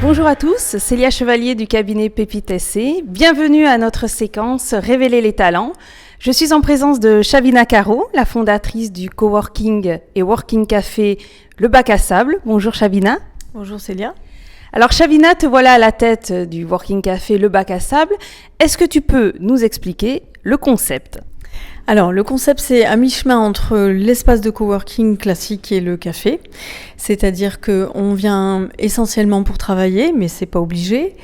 Bonjour à tous, Célia Chevalier du cabinet Pépite SC. Bienvenue à notre séquence Révéler les talents. Je suis en présence de Chavina Caro, la fondatrice du coworking et working café Le Bac à Sable. Bonjour Chavina. Bonjour Célia. Alors Chavina, te voilà à la tête du working café Le Bac à Sable. Est-ce que tu peux nous expliquer le concept ? Alors, le concept, c'est à mi-chemin entre l'espace de coworking classique et le café. C'est-à-dire qu'on vient essentiellement pour travailler, mais c'est pas obligé.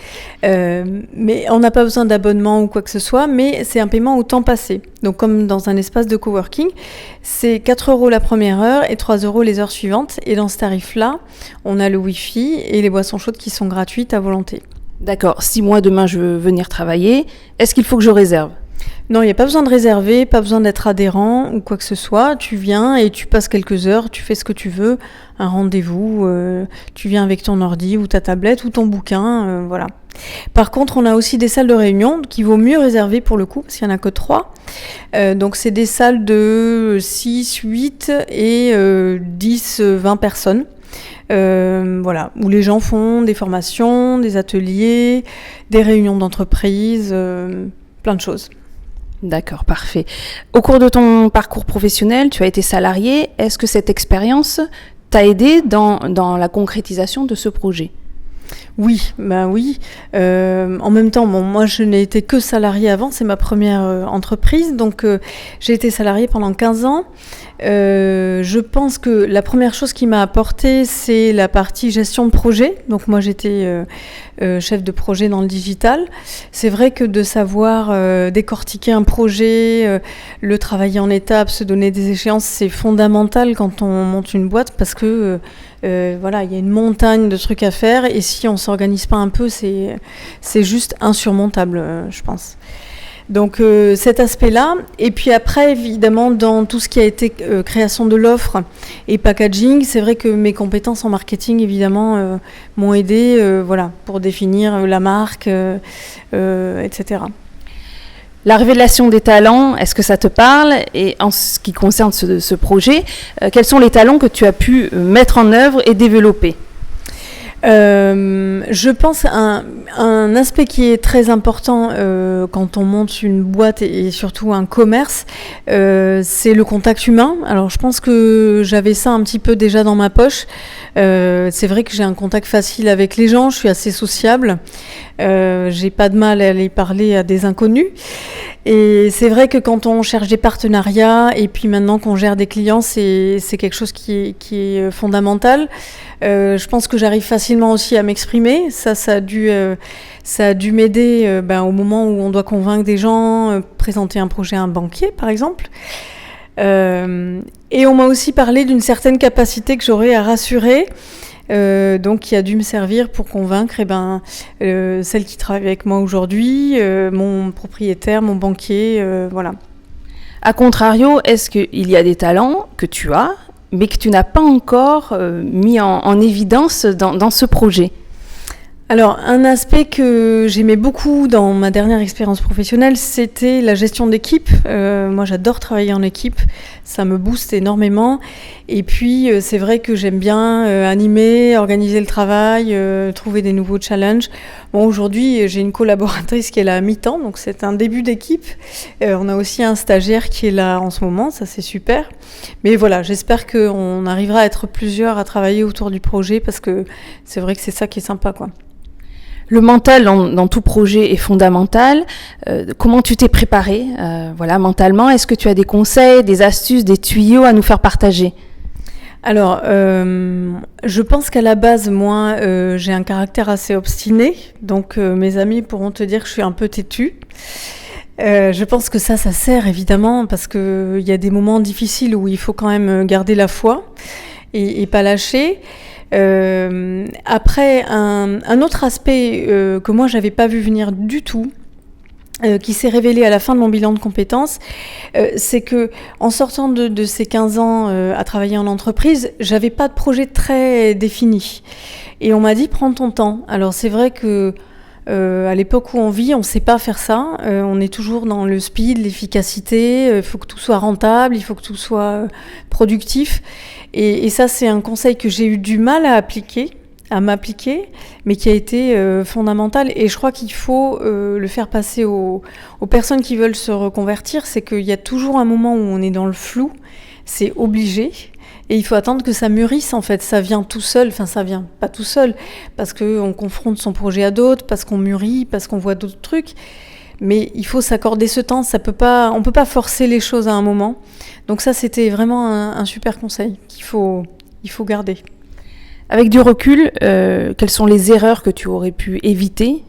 Mais on n'a pas besoin d'abonnement ou quoi que ce soit, mais c'est un paiement au temps passé. Donc, comme dans un espace de coworking, c'est 4 € la première heure et 3 € les heures suivantes. Et dans ce tarif-là, on a le Wi-Fi et les boissons chaudes qui sont gratuites à volonté. D'accord, si moi demain je veux venir travailler, est-ce qu'il faut que je réserve ? Non, il n'y a pas besoin de réserver, pas besoin d'être adhérent ou quoi que ce soit. Tu viens et tu passes quelques heures, tu fais ce que tu veux, un rendez-vous, tu viens avec ton ordi ou ta tablette ou ton bouquin, voilà. Par contre, on a aussi des salles de réunion qu'il vaut mieux réserver pour le coup, parce qu'il n'y en a que 3. Donc, c'est des salles de 6, 8 et 10, 20 personnes. Voilà, où les gens font des formations, des ateliers, des réunions d'entreprise, plein de choses. D'accord, parfait. Au cours de ton parcours professionnel, tu as été salarié. Est-ce que cette expérience t'a aidé dans la concrétisation de ce projet ? Oui, oui. En même temps, moi je n'ai été que salariée avant, c'est ma première entreprise, donc j'ai été salariée pendant 15 ans. Je pense que la première chose qui m'a apporté, c'est la partie gestion de projet. Donc moi j'étais chef de projet dans le digital. C'est vrai que de savoir décortiquer un projet, le travailler en étapes, se donner des échéances, c'est fondamental quand on monte une boîte parce que voilà, il y a une montagne de trucs à faire et si on s'organise pas un peu, c'est juste insurmontable, je pense. Donc cet aspect-là, et puis après évidemment dans tout ce qui a été création de l'offre et packaging, c'est vrai que mes compétences en marketing évidemment m'ont aidé voilà, pour définir la marque, etc. La révélation des talents, est-ce que ça te parle ? Et en ce qui concerne ce projet, quels sont les talents que tu as pu mettre en œuvre et développer ? Je pense un aspect qui est très important quand on monte une boîte et surtout un commerce, c'est le contact humain. Alors je pense que j'avais ça un petit peu déjà dans ma poche. C'est vrai que j'ai un contact facile avec les gens, je suis assez sociable. J'ai pas de mal à aller parler à des inconnus. Et c'est vrai que quand on cherche des partenariats et puis maintenant qu'on gère des clients, c'est quelque chose qui est fondamental. Je pense que j'arrive facilement aussi à m'exprimer. Ça a dû m'aider au moment où on doit convaincre des gens, présenter un projet à un banquier, par exemple. Et on m'a aussi parlé d'une certaine capacité que j'aurais à rassurer, donc qui a dû me servir pour convaincre celle qui travaille avec moi aujourd'hui, mon propriétaire, mon banquier, voilà. A contrario, est-ce qu'il y a des talents que tu as mais que tu n'as pas encore mis en évidence dans ce projet ? Alors, un aspect que j'aimais beaucoup dans ma dernière expérience professionnelle, c'était la gestion d'équipe. Moi, j'adore travailler en équipe, ça me booste énormément. Et puis, c'est vrai que j'aime bien animer, organiser le travail, trouver des nouveaux challenges. Bon, aujourd'hui, j'ai une collaboratrice qui est là à mi-temps, donc c'est un début d'équipe. On a aussi un stagiaire qui est là en ce moment, ça c'est super. Mais voilà, j'espère qu'on arrivera à être plusieurs à travailler autour du projet parce que c'est vrai que c'est ça qui est sympa, quoi. Le mental dans tout projet est fondamental. Comment tu t'es préparé mentalement ? Est-ce que tu as des conseils, des astuces, des tuyaux à nous faire partager ? Alors, je pense qu'à la base, moi, j'ai un caractère assez obstiné. Donc, mes amis pourront te dire que je suis un peu têtue. Je pense que ça sert évidemment parce qu'il y a des moments difficiles où il faut quand même garder la foi et pas lâcher. Après, un autre aspect que moi j'avais pas vu venir du tout, qui s'est révélé à la fin de mon bilan de compétences, c'est que en sortant de ces 15 ans à travailler en entreprise, j'avais pas de projet très défini. Et on m'a dit prends ton temps. Alors c'est vrai que à l'époque où on vit, on ne sait pas faire ça. On est toujours dans le speed, l'efficacité. Il faut que tout soit rentable, il faut que tout soit productif. Et ça, c'est un conseil que j'ai eu du mal à appliquer. à m'appliquer, mais qui a été fondamental. Et je crois qu'il faut le faire passer aux personnes qui veulent se reconvertir, c'est qu'il y a toujours un moment où on est dans le flou, c'est obligé. Et il faut attendre que ça mûrisse, en fait. Ça vient tout seul, enfin ça vient pas tout seul, parce qu'on confronte son projet à d'autres, parce qu'on mûrit, parce qu'on voit d'autres trucs. Mais il faut s'accorder ce temps, on peut pas forcer les choses à un moment. Donc ça, c'était vraiment un super conseil il faut garder. Avec du recul, quelles sont les erreurs que tu aurais pu éviter ?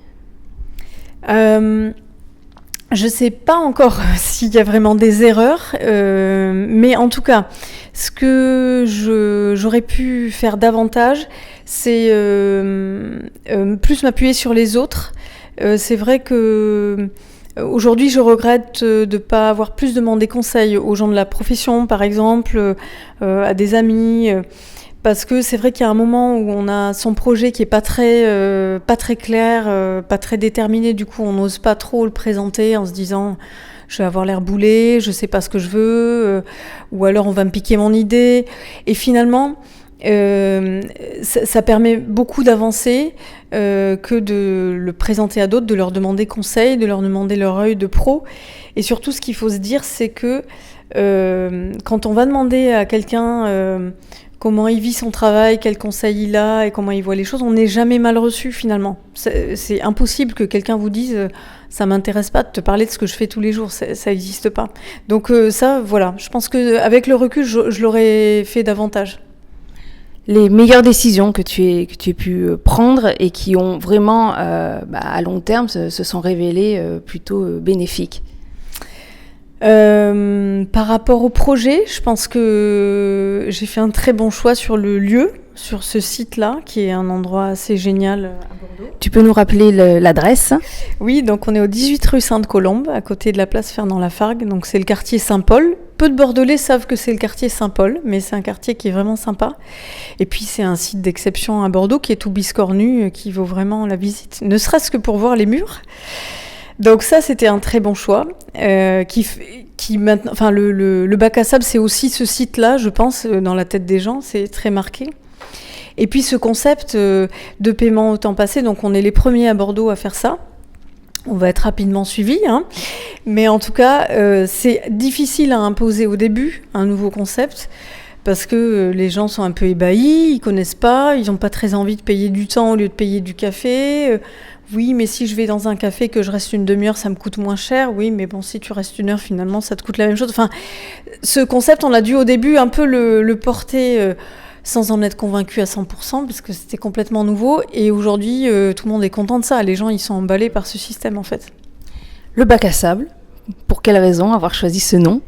Je ne sais pas encore s'il y a vraiment des erreurs, mais en tout cas, ce que j'aurais pu faire davantage, c'est plus m'appuyer sur les autres. C'est vrai que aujourd'hui, je regrette de ne pas avoir plus demandé conseil aux gens de la profession, par exemple, à des amis. Parce que c'est vrai qu'il y a un moment où on a son projet qui est pas très clair, pas très déterminé. Du coup, on n'ose pas trop le présenter en se disant je vais avoir l'air boulé, je sais pas ce que je veux, ou alors on va me piquer mon idée. Et finalement, ça permet beaucoup d'avancer que de le présenter à d'autres, de leur demander conseil, de leur demander leur œil de pro. Et surtout, ce qu'il faut se dire, c'est que quand on va demander à quelqu'un comment il vit son travail, quel conseil il a et comment il voit les choses, on n'est jamais mal reçu finalement. C'est impossible que quelqu'un vous dise ça m'intéresse pas de te parler de ce que je fais tous les jours, ça n'existe pas. Donc ça, voilà, je pense qu'avec le recul, je l'aurais fait davantage. Les meilleures décisions que tu aies pu prendre et qui ont vraiment, à long terme, se sont révélées plutôt bénéfiques. Par rapport au projet, je pense que j'ai fait un très bon choix sur le lieu, sur ce site-là, qui est un endroit assez génial à Bordeaux. Tu peux nous rappeler l'adresse ? Oui, donc on est au 18 rue Sainte-Colombe, à côté de la place Fernand-Lafargue, donc c'est le quartier Saint-Paul. Peu de Bordelais savent que c'est le quartier Saint-Paul, mais c'est un quartier qui est vraiment sympa. Et puis c'est un site d'exception à Bordeaux, qui est tout biscornu, qui vaut vraiment la visite, ne serait-ce que pour voir les murs. Donc ça, c'était un très bon choix. Qui maintenant, enfin le bac à sable, c'est aussi ce site-là, je pense, dans la tête des gens, c'est très marqué. Et puis ce concept de paiement au temps passé, donc on est les premiers à Bordeaux à faire ça. On va être rapidement suivis, hein. Mais en tout cas, c'est difficile à imposer au début, un nouveau concept, parce que les gens sont un peu ébahis, ils connaissent pas, ils n'ont pas très envie de payer du temps au lieu de payer du café. Oui, mais si je vais dans un café que je reste une demi-heure, ça me coûte moins cher. Oui, mais bon, si tu restes une heure, finalement, ça te coûte la même chose. Enfin, ce concept, on a dû au début un peu le porter sans en être convaincu à 100%, parce que c'était complètement nouveau. Et aujourd'hui, tout le monde est content de ça. Les gens, ils sont emballés par ce système, en fait. Le bac à sable, pour quelle raison avoir choisi ce nom ?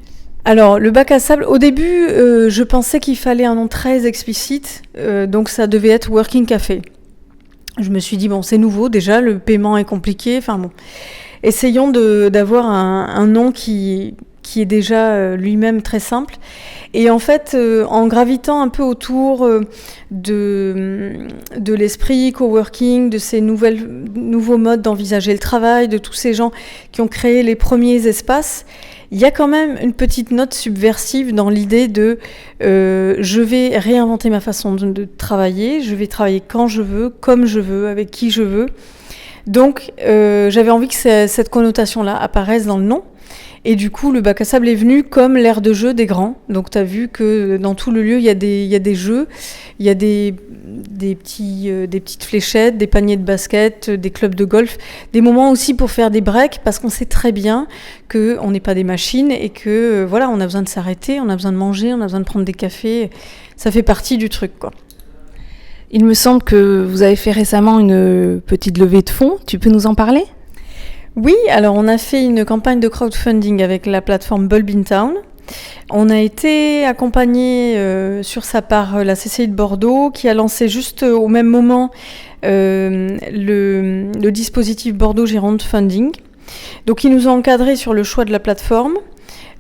Alors, le bac à sable, au début, je pensais qu'il fallait un nom très explicite. Donc, ça devait être Working Café. Je me suis dit, bon, c'est nouveau, déjà, le paiement est compliqué. Enfin bon, essayons d'avoir un nom qui est déjà lui-même très simple. Et en fait, en gravitant un peu autour de l'esprit coworking, de ces nouveaux modes d'envisager le travail, de tous ces gens qui ont créé les premiers espaces, il y a quand même une petite note subversive dans l'idée de je vais réinventer ma façon de travailler, je vais travailler quand je veux, comme je veux, avec qui je veux. Donc j'avais envie que cette connotation-là apparaisse dans le nom. Et du coup, le bac à sable est venu comme l'aire de jeu des grands. Donc tu as vu que dans tout le lieu, il y a des jeux, il y a des petites fléchettes, des paniers de basket, des clubs de golf, des moments aussi pour faire des breaks, parce qu'on sait très bien qu'on n'est pas des machines et que voilà, on a besoin de s'arrêter, on a besoin de manger, on a besoin de prendre des cafés. Ça fait partie du truc, quoi. Il me semble que vous avez fait récemment une petite levée de fonds. Tu peux nous en parler ? Oui, alors on a fait une campagne de crowdfunding avec la plateforme Bulb in Town. On a été accompagné sur sa part la CCI de Bordeaux qui a lancé juste au même moment le dispositif Bordeaux Gironde Funding. Donc ils nous ont encadrés sur le choix de la plateforme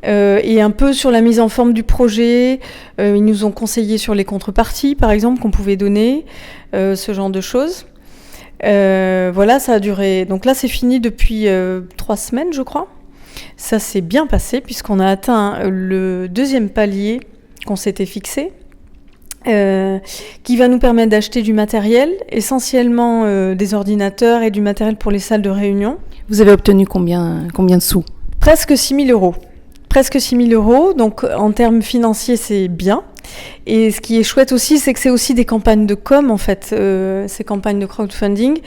et un peu sur la mise en forme du projet. Ils nous ont conseillé sur les contreparties par exemple qu'on pouvait donner, ce genre de choses. Voilà, ça a duré. Donc là, c'est fini depuis 3 semaines, je crois. Ça s'est bien passé puisqu'on a atteint le 2e palier qu'on s'était fixé. qui va nous permettre d'acheter du matériel, essentiellement des ordinateurs et du matériel pour les salles de réunion. Vous avez obtenu combien de sous? Presque 6 000 euros. Presque 6 000 euros, donc en termes financiers, c'est bien. Et ce qui est chouette aussi, c'est que c'est aussi des campagnes de com, en fait, ces campagnes de crowdfunding.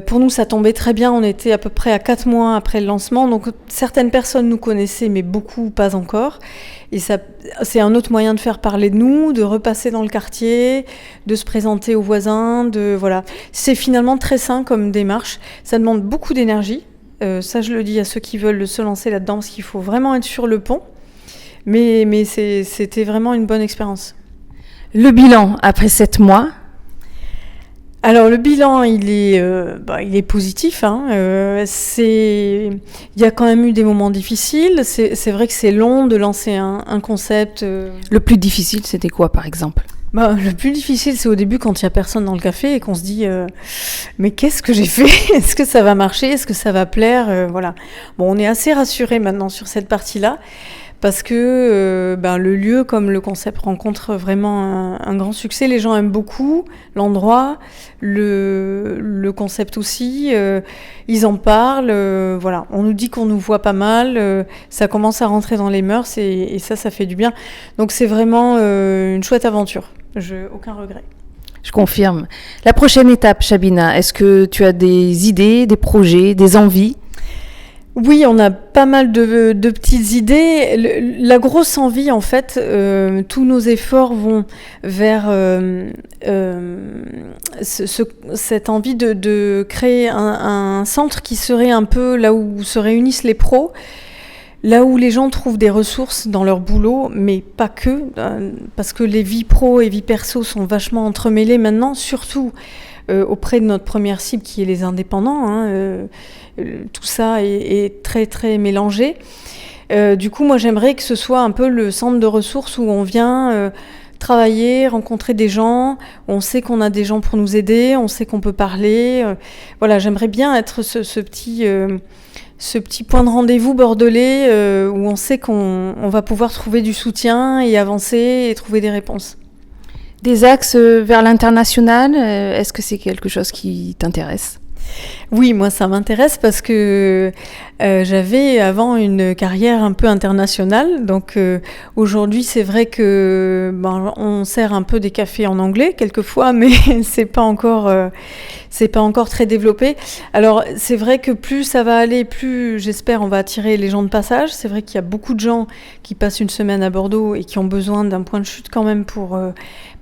Pour nous, ça tombait très bien. On était à peu près à 4 mois après le lancement. Donc, certaines personnes nous connaissaient, mais beaucoup pas encore. Et ça, c'est un autre moyen de faire parler de nous, de repasser dans le quartier, de se présenter aux voisins. Voilà. C'est finalement très sain comme démarche. Ça demande beaucoup d'énergie. Ça, je le dis à ceux qui veulent se lancer là-dedans, parce qu'il faut vraiment être sur le pont. Mais c'était vraiment une bonne expérience. Le bilan après 7 mois? Alors le bilan, il est positif. Il y a quand même eu des moments difficiles. C'est vrai que c'est long de lancer un concept. Le plus difficile, c'était quoi, par exemple? Le plus difficile, c'est au début quand il n'y a personne dans le café et qu'on se dit mais qu'est-ce que j'ai fait? Est-ce que ça va marcher? Est-ce que ça va plaire? Voilà. Bon, on est assez rassurés maintenant sur cette partie-là. Parce que le lieu, comme le concept, rencontre vraiment un grand succès. Les gens aiment beaucoup l'endroit, le concept aussi. Ils en parlent. Voilà. On nous dit qu'on nous voit pas mal. Ça commence à rentrer dans les mœurs et ça fait du bien. Donc c'est vraiment une chouette aventure. Aucun regret. Je confirme. La prochaine étape, Chabina, est-ce que tu as des idées, des projets, des envies ? Oui, on a pas mal de petites idées. La grosse envie, en fait, tous nos efforts vont vers cette envie de créer un centre qui serait un peu là où se réunissent les pros, là où les gens trouvent des ressources dans leur boulot, mais pas que, parce que les vies pro et vies perso sont vachement entremêlées maintenant, surtout auprès de notre première cible qui est les indépendants. Tout ça est très très mélangé. Du coup, moi j'aimerais que ce soit un peu le centre de ressources où on vient travailler, rencontrer des gens, on sait qu'on a des gens pour nous aider, on sait qu'on peut parler. Voilà, j'aimerais bien être ce petit point de rendez-vous bordelais où on sait qu'on va pouvoir trouver du soutien et avancer et trouver des réponses. Des axes vers l'international, est-ce que c'est quelque chose qui t'intéresse ? Oui, moi ça m'intéresse parce que j'avais avant une carrière un peu internationale. Donc aujourd'hui c'est vrai que on sert un peu des cafés en anglais quelquefois, mais c'est pas encore très développé. Alors c'est vrai que plus ça va aller, plus j'espère on va attirer les gens de passage. C'est vrai qu'il y a beaucoup de gens qui passent une semaine à Bordeaux et qui ont besoin d'un point de chute quand même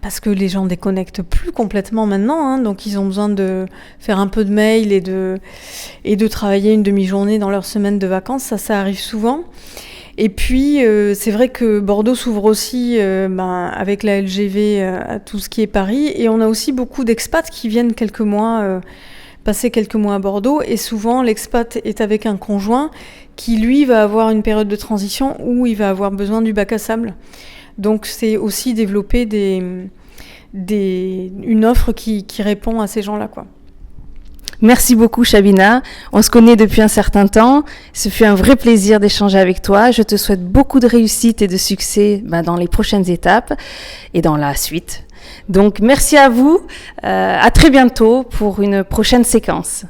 parce que les gens déconnectent plus complètement maintenant, donc ils ont besoin de faire un peu de mail et de travailler une demi-journée dans leur semaine de vacances. Ça arrive souvent. Et puis c'est vrai que Bordeaux s'ouvre aussi avec la LGV à tout ce qui est Paris, et on a aussi beaucoup d'expats qui viennent passer quelques mois à Bordeaux, et souvent l'expat est avec un conjoint qui lui va avoir une période de transition où il va avoir besoin du bac à sable. Donc c'est aussi développer une offre qui répond à ces gens-là, quoi. Merci beaucoup, Chabina. On se connaît depuis un certain temps. Ce fut un vrai plaisir d'échanger avec toi. Je te souhaite beaucoup de réussite et de succès dans les prochaines étapes et dans la suite. Donc, merci à vous. À très bientôt pour une prochaine séquence.